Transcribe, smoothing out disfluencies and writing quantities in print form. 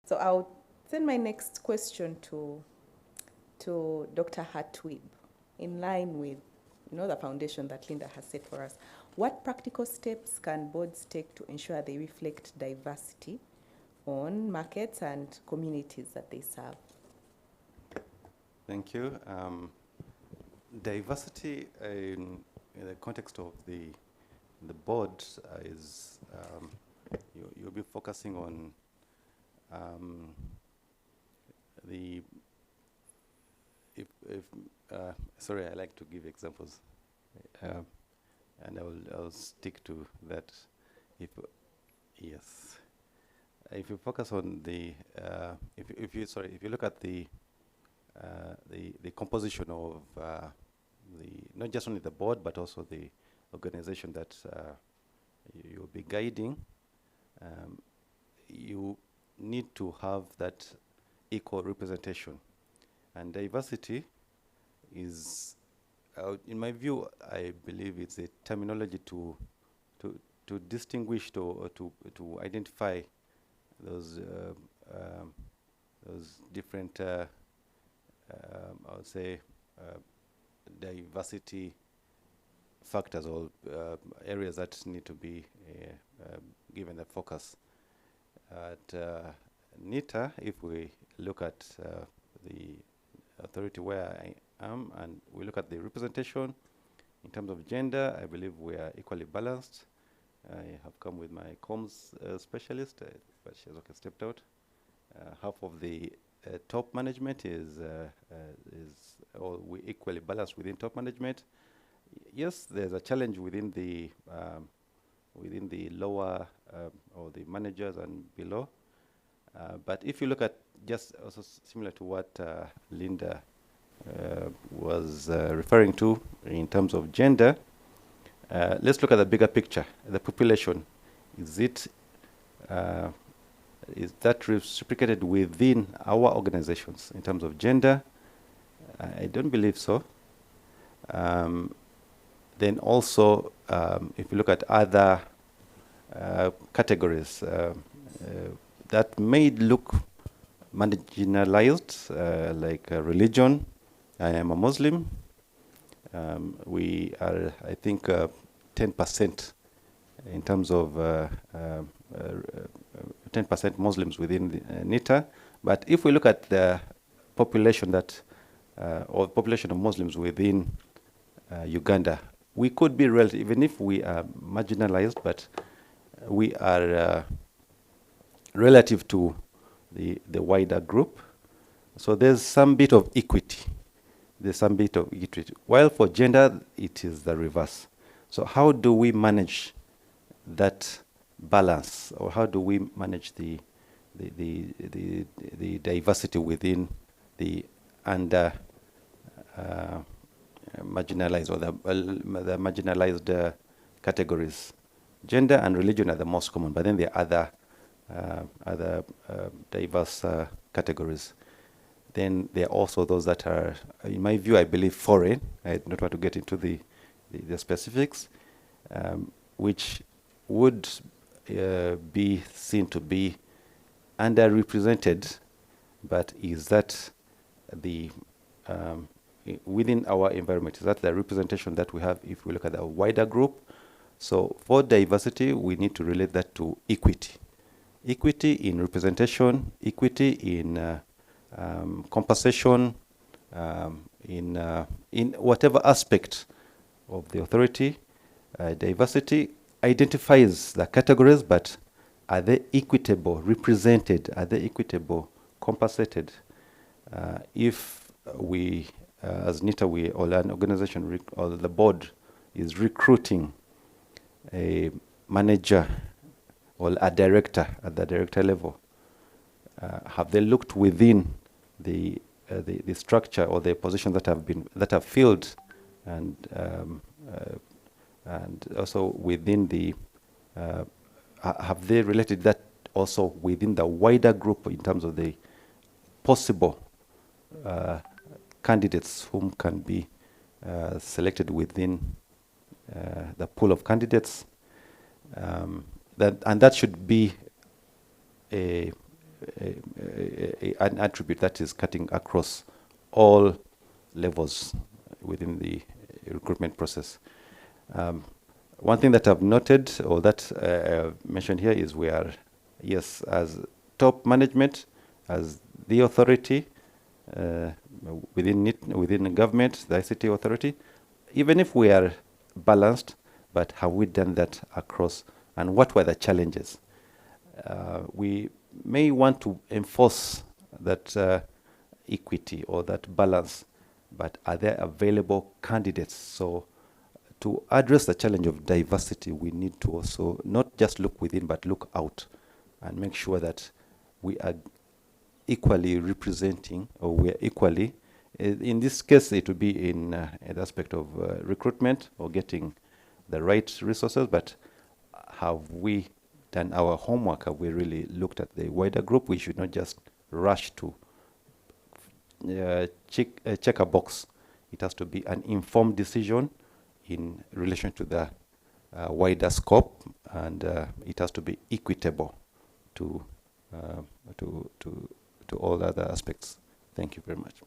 So I'll send my next question to Dr. Hatwib, in line with the foundation that Linda has set for us. What practical steps can boards take to ensure they reflect diversity on markets and communities that they serve? Thank you. Diversity in the context of the board is you'll be focusing on the sorry, I like to give examples, and I'll stick to that. If you focus on the if you look at the composition of not just only the board but also the organization that you'll be guiding, you need to have that equal representation. And diversity is, in my view, I believe it's a terminology to distinguish or to identify those different, I would say, diversity factors or areas that need to be given the focus. At NITA, if we look at the authority where I am and we look at the representation in terms of gender, I believe we are equally balanced. I have come with my comms specialist, but she has stepped out. Half of the top management is or we equally balanced within top management. Yes, there's a challenge within the lower or the managers and below. But if you look at just also similar to what Linda was referring to in terms of gender, let's look at the bigger picture. The population, is that reciprocated within our organizations in terms of gender? I don't believe so. Then also, if you look at other categories that may look marginalized, like religion. I am a Muslim. We are, I think, 10% in terms of 10% Muslims within the, NITA. But if we look at the population that, or population of Muslims within Uganda, we could be relative, even if we are marginalized, but we are relative to the wider group. So there's some bit of equity. There's some bit of equity. While for gender, it is the reverse. So how do we manage that balance, or how do we manage the diversity within the under marginalized or the marginalized categories? Gender and religion are the most common, but then there are other diverse categories. Then there are also those that are, in my view, I believe foreign. I don't want to get into the specifics, which would be seen to be underrepresented, but is that the within our environment, is that the representation that we have if we look at the wider group? So for diversity, we need to relate that to equity. Equity in representation, equity in compensation, in whatever aspect of the authority. Diversity identifies the categories, but are they equitable, represented? Are they equitable, compensated? If we, as NITA, or an organization, or the board is recruiting a manager or a director at the director level, have they looked within the structure or the positions that have filled, and also within the have they related that also within the wider group in terms of the possible candidates whom can be selected within the pool of candidates? And that should be an attribute that is cutting across all levels within the recruitment process. One thing that I've noted, or that mentioned here, is we are, yes, as top management, as the authority within the government, the ICT authority, even if we are balanced, but have we done that across, and what were the challenges? We may want to enforce that equity or that balance, but are there available candidates? So to address the challenge of diversity, we need to also not just look within, but look out and make sure that we are equally representing, or we are equally, in this case, it would be in the aspect of recruitment or getting the right resources, but have we done our homework? Have we really looked at the wider group? We should not just rush to check a box. It has to be an informed decision in relation to the wider scope, and it has to be equitable to all other aspects. Thank you very much.